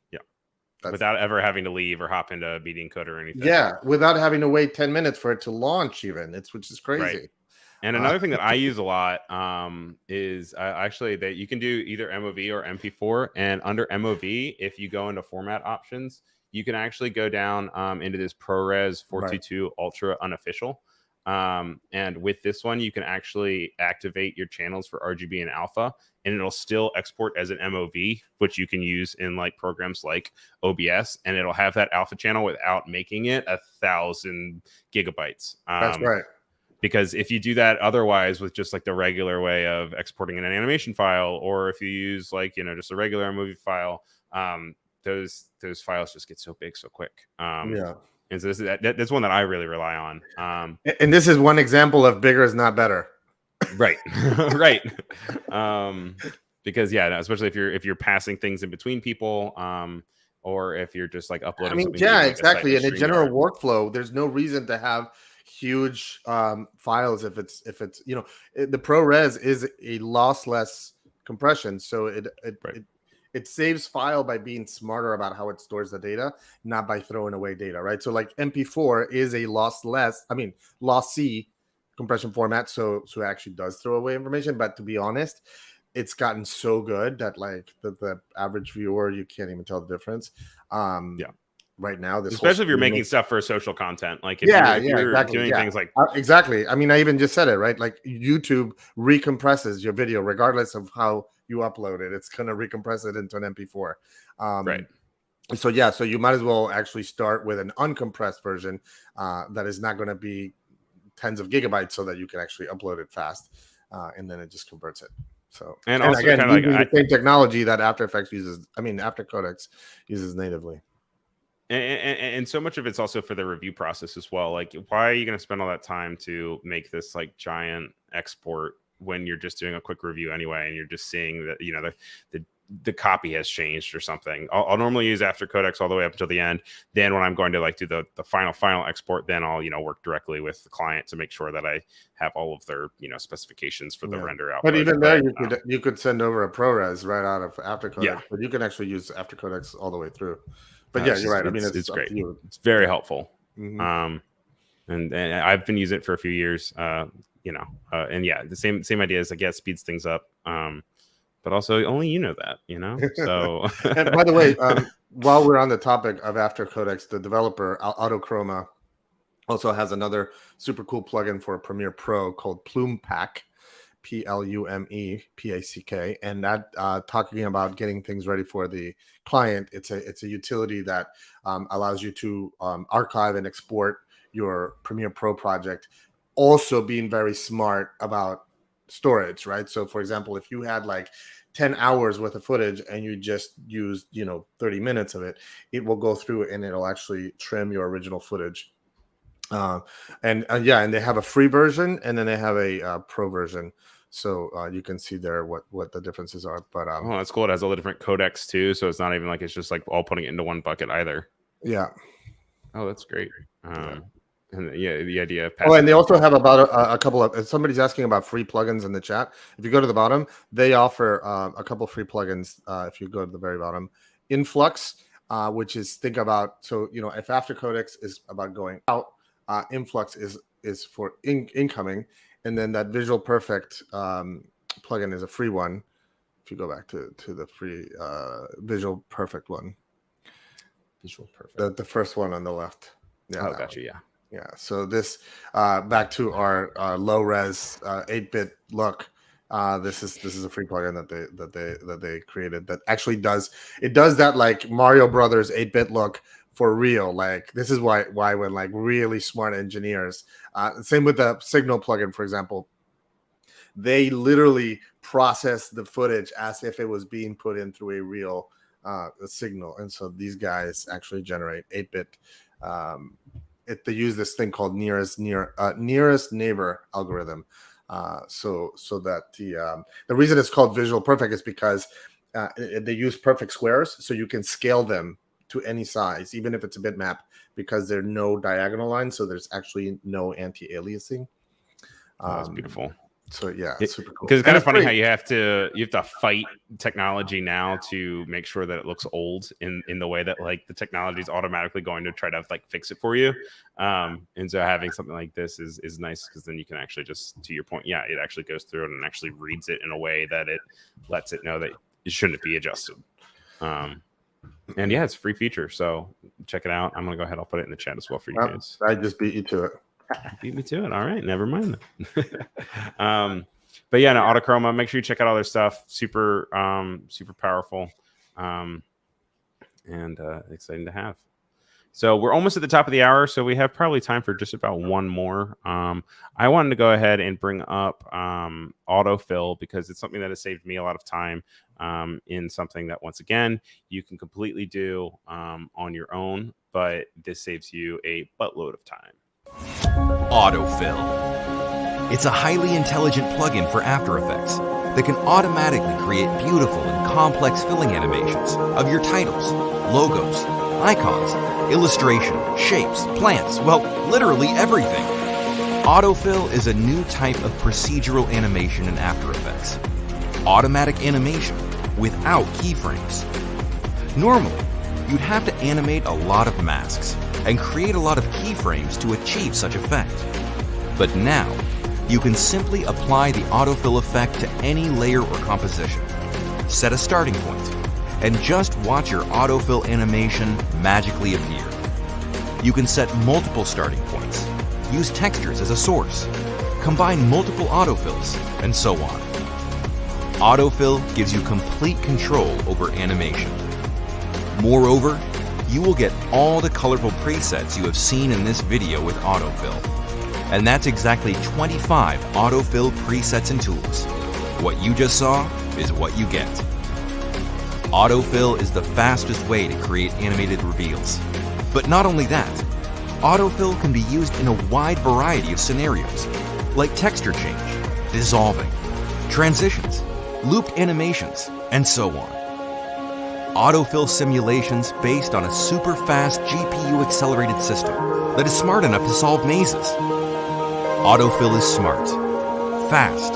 without ever having to leave or hop into Media Encoder or anything. Yeah, without having to wait 10 minutes for it to launch even. Which is crazy. Right. And another thing that I use a lot is actually that you can do either MOV or MP4. And under MOV, if you go into format options, you can actually go down into this ProRes 422 Ultra Unofficial. And with this one, you can actually activate your channels for RGB and alpha, and it'll still export as an MOV, which you can use in like programs like OBS, and it'll have that alpha channel without making it 1,000 gigabytes. That's right. Because if you do that otherwise with just like the regular way of exporting an animation file, or if you use like, just a regular movie file, those files just get so big so quick. And so that's one that I really rely on. And this is one example of bigger is not better. Right. Right. Because especially if you're passing things in between people, or if you're just like uploading. Exactly. In a general workflow, there's no reason to have huge files if it's the ProRes is a lossless compression, so it saves file by being smarter about how it stores the data, not by throwing away data, right? So like MP4 is a lossy compression format, so it actually does throw away information. But to be honest, it's gotten so good that like the average viewer, you can't even tell the difference. Right now, especially if you're making stuff for social content, like if you're exactly, doing things like exactly. I mean, I even just said it, right? Like YouTube recompresses your video regardless of how you upload it. It's going to recompress it into an MP4. Right. So you might as well actually start with an uncompressed version that is not going to be tens of gigabytes, so that you can actually upload it fast, and then it just converts it. So and also again, kind of like the same technology that After Codex uses natively. And so much of it's also for the review process as well. Like, why are you going to spend all that time to make this like giant export when you're just doing a quick review anyway, and you're just seeing that the copy has changed or something? I'll normally use After Codex all the way up until the end. Then when I'm going to like do the final export, then I'll work directly with the client to make sure that I have all of their specifications for the render output. But even there, you could send over a ProRes right out of After Codex, but you can actually use After Codex all the way through. But you're right. I mean, it's great. It's very helpful. Mm-hmm. And I've been using it for a few years. And the same idea is like, it speeds things up. But also only that, So and by the way, while we're on the topic of After Codex, the developer Autochroma also has another super cool plugin for Premiere Pro called Plume Pack. Plume Pack, and that talking about getting things ready for the client. It's a utility that allows you to archive and export your Premiere Pro project, also being very smart about storage, right? So for example, if you had like 10 hours worth of footage and you just used 30 minutes of it, it will go through and it'll actually trim your original footage. And they have a free version and then they have a pro version. So you can see there what the differences are. But that's cool. It has all the different codecs too, so it's not even like it's just like all putting it into one bucket either. Yeah. Oh, that's great. And yeah, the idea of Oh, and they also control. have about a couple of. Somebody's asking about free plugins in the chat. If you go to the bottom, they offer a couple free plugins. If you go to the very bottom, Influx, which is think about. So if After Codex is about going out, Influx is for incoming, and then that Visual Perfect plugin is a free one. If you go back to the free Visual Perfect one, Visual Perfect. the first one on the left. Yeah, Oh, gotcha. Yeah. yeah. So this back to our low res 8-bit look. This is a free plugin that they created that actually does that like Mario Brothers 8-bit look for real. Like this is why when like really smart engineers, same with the Signal plugin, for example, they literally process the footage as if it was being put in through a real signal. And so these guys actually generate 8-bit. They use this thing called nearest neighbor algorithm. So that the reason it's called Visual Perfect is because they use perfect squares, so you can scale them to any size, even if it's a bitmap, because there are no diagonal lines, so there's actually no anti-aliasing. That's beautiful. So yeah, it's super cool. Because it's kind of funny how you have to fight technology now to make sure that it looks old in the way that like the technology is automatically going to try to like fix it for you. And so having something like this is nice because then you can actually just, to your point, yeah, it actually goes through it and actually reads it in a way that it lets it know that it shouldn't be adjusted. And yeah, it's a free feature, so check it out. I'm gonna go ahead. I'll put it in the chat as well for you guys. I just beat you to it. Beat me to it. All right, never mind. But yeah, no, Autochroma. Make sure you check out all their stuff. Super powerful, and exciting to have. So we're almost at the top of the hour, so we have probably time for just about one more. I wanted to go ahead and bring up Autofill because it's something that has saved me a lot of time in something that, once again, you can completely do on your own, but this saves you a buttload of time. Autofill. It's a highly intelligent plugin for After Effects that can automatically create beautiful and complex filling animations of your titles, logos, icons, illustration, shapes, plants, well, literally everything. Autofill is a new type of procedural animation in After Effects. Automatic animation without keyframes. Normally, you'd have to animate a lot of masks and create a lot of keyframes to achieve such effect. But now, you can simply apply the autofill effect to any layer or composition. Set a starting point, and just watch your autofill animation magically appear. You can set multiple starting points, use textures as a source, combine multiple autofills, and so on. Autofill gives you complete control over animation. Moreover, you will get all the colorful presets you have seen in this video with Autofill. And that's exactly 25 Autofill presets and tools. What you just saw is what you get. Autofill is the fastest way to create animated reveals. But not only that, Autofill can be used in a wide variety of scenarios, like texture change, dissolving, transitions, looped animations, and so on. Autofill simulations based on a super fast GPU accelerated system that is smart enough to solve mazes. Autofill is smart, fast,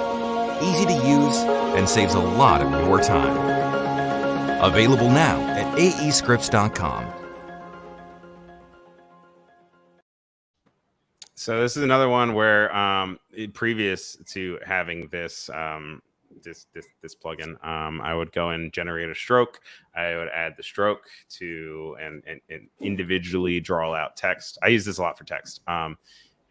easy to use, and saves a lot of your time. Available now at aescripts.com. So this is another one where previous to having this this plugin, I would go and generate a stroke. I would add the stroke to and individually draw out text. I use this a lot for text.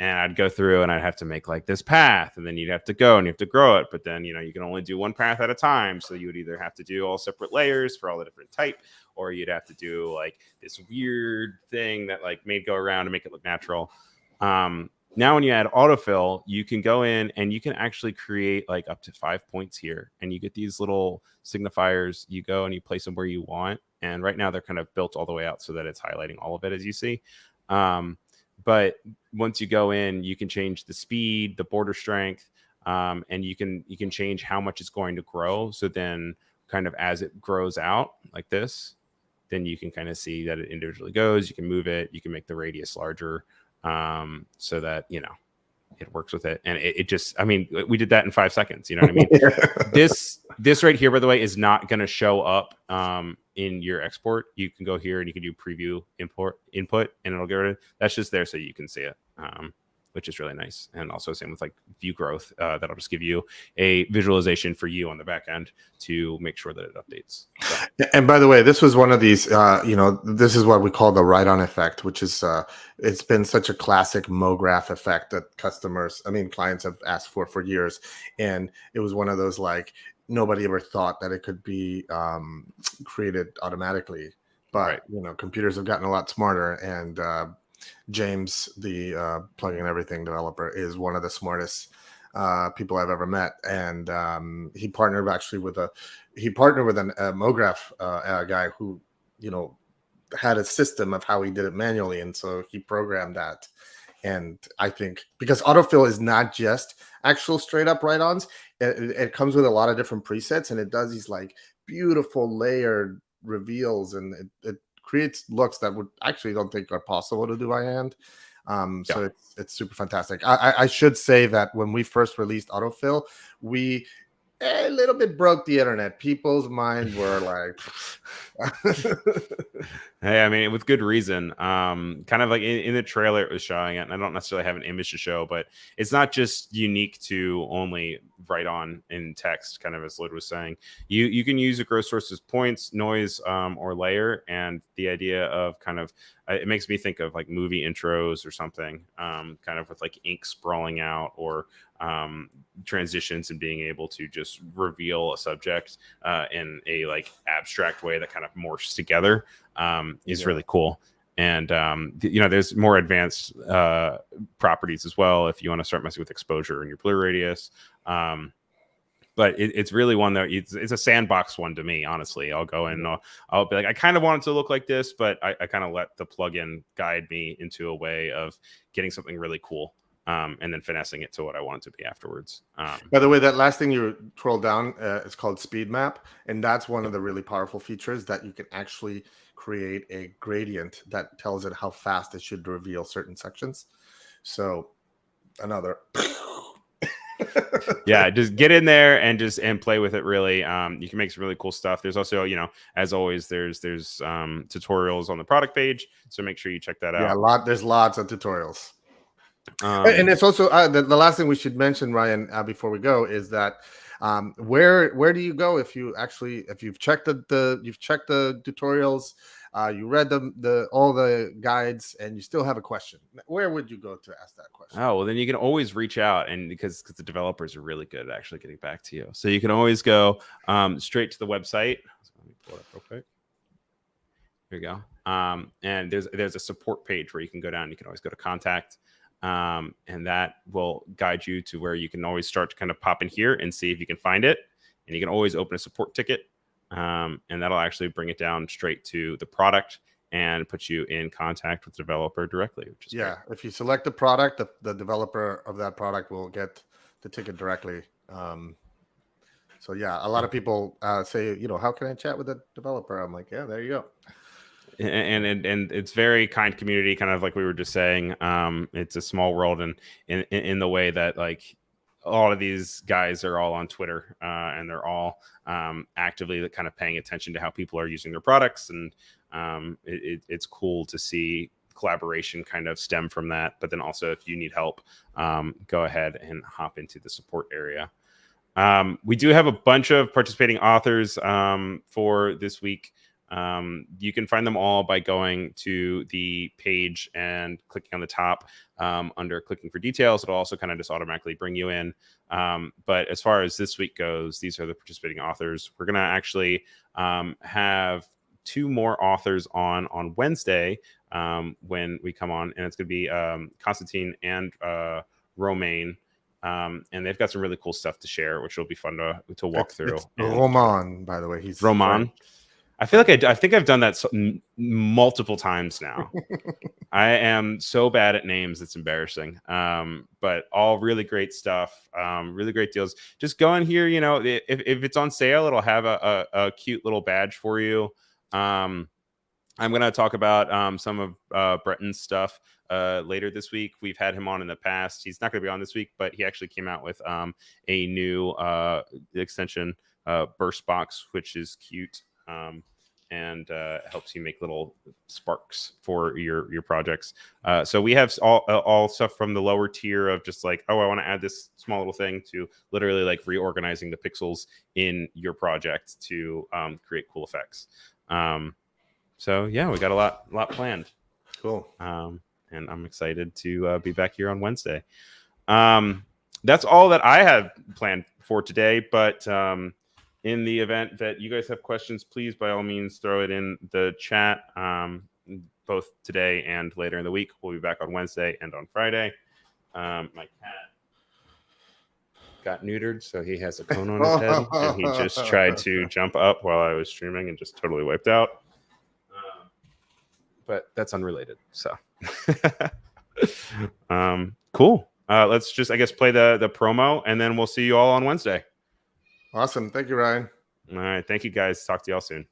And I'd go through and I'd have to make like this path, and then you'd have to go and you have to grow it. But then, you can only do one path at a time. So you would either have to do all separate layers for all the different type, or you'd have to do like this weird thing that like made go around to make it look natural. Now, when you add autofill, you can go in and you can actually create like up to 5 points here, and you get these little signifiers. You go and you place them where you want. And right now they're kind of built all the way out so that it's highlighting all of it, as you see. But once you go in, you can change the speed, the border strength, and you can change how much it's going to grow. So then kind of as it grows out like this, then you can kind of see that it individually goes. You can move it. You can make the radius larger. so that, you know, it works with it. And it just, I mean, we did that in 5 seconds. You know what I mean? This right here, by the way, is not going to show up in your export. You can go here and you can do preview input, and it'll get rid of it. That's just there so you can see it, which is really nice. And also same with like view growth. That'll just give you a visualization for you on the back end to make sure that it updates. So. And by the way, this was one of these, you know, this is what we call the write-on effect, which is, it's been such a classic MoGraph effect that clients have asked for years. And it was one of those, like, nobody ever thought that it could be created automatically. But, you know, computers have gotten a lot smarter, and James, the plugin everything developer, is one of the smartest people I've ever met, and he partnered with a MoGraph guy who, you know, had a system of how he did it manually, and so he programmed that. And I think because Autofill is not just actual straight up write-ons, it comes with a lot of different presets, and it does these like beautiful layered reveals, and it creates looks that would actually don't think are possible to do by hand. So it's super fantastic. I should say that when we first released Autofill, we a little bit broke the internet. People's minds were like, hey, I mean, with good reason. Kind of like in the trailer, it was showing it, and I don't necessarily have an image to show, but it's not just unique to only write on in text, kind of as Lloyd was saying. You can use a gross source as points, noise, or layer, and the idea of kind of it makes me think of like movie intros or something, kind of with like ink sprawling out, or transitions, and being able to just reveal a subject in a like abstract way that kind of morphs together is really cool. And you know, there's more advanced properties as well if you want to start messing with exposure and your blur radius. But it's really one that it's a sandbox one to me, honestly. I'll go in and I'll be like, I kind of want it to look like this, but I kind of let the plugin guide me into a way of getting something really cool. And then finessing it to what I want it to be afterwards. By the way, that last thing you scroll down is called Speed Map, and that's one of the really powerful features, that you can actually create a gradient that tells it how fast it should reveal certain sections. So another yeah, just get in there and play with it. Really, you can make some really cool stuff. There's also, you know, as always, there's tutorials on the product page, so make sure you check that out. Yeah, there's lots of tutorials. And it's also the last thing we should mention, Ryan, before we go, is that where do you go if you've checked the tutorials, you read all the guides, and you still have a question? Where would you go to ask that question? Oh, well, then you can always reach out, and because the developers are really good at actually getting back to you, so you can always go straight to the website. So let me pull it up real quick. Here we go. And there's a support page where you can go down. You can always go to contact. And that will guide you to where you can always start to kind of pop in here and see if you can find it. And you can always open a support ticket, and that'll actually bring it down straight to the product and put you in contact with the developer directly, which is great. If you select the product, the developer of that product will get the ticket directly. So yeah, a lot of people say, you know, how can I chat with the developer? I'm like, yeah, there you go. And it's very kind community, kind of like we were just saying. It's a small world, and in the way that like all of these guys are all on Twitter, and they're all actively kind of paying attention to how people are using their products, and it's cool to see collaboration kind of stem from that. But then also, if you need help, go ahead and hop into the support area. We do have a bunch of participating authors for this week. You can find them all by going to the page and clicking on the top under clicking for details. It'll also kind of just automatically bring you in. But as far as this week goes, these are the participating authors. We're going to actually have 2 more authors on Wednesday when we come on, and it's going to be Constantine and Romain. And they've got some really cool stuff to share, which will be fun to walk through. It's Roman, by the way. He's Roman. French. I feel like I think I've done that multiple times now. I am so bad at names, it's embarrassing. But all really great stuff, really great deals. Just go in here, you know, if it's on sale, it'll have a cute little badge for you. I'm going to talk about some of Breton's stuff later this week. We've had him on in the past. He's not going to be on this week, but he actually came out with a new extension, Burst Box, which is cute and helps you make little sparks for your projects. So we have all stuff from the lower tier of just like, oh, I want to add this small little thing, to literally like reorganizing the pixels in your project to create cool effects. So yeah, we got a lot planned. Cool. And I'm excited to be back here on Wednesday. That's all that I have planned for today. But in the event that you guys have questions, please, by all means, throw it in the chat, both today and later in the week. We'll be back on Wednesday and on Friday. My cat got neutered, so he has a cone on his head, and he just tried to jump up while I was streaming and just totally wiped out. But that's unrelated. So cool. Let's just, I guess, play the promo, and then we'll see you all on Wednesday. Awesome. Thank you, Ryan. All right. Thank you, guys. Talk to y'all soon.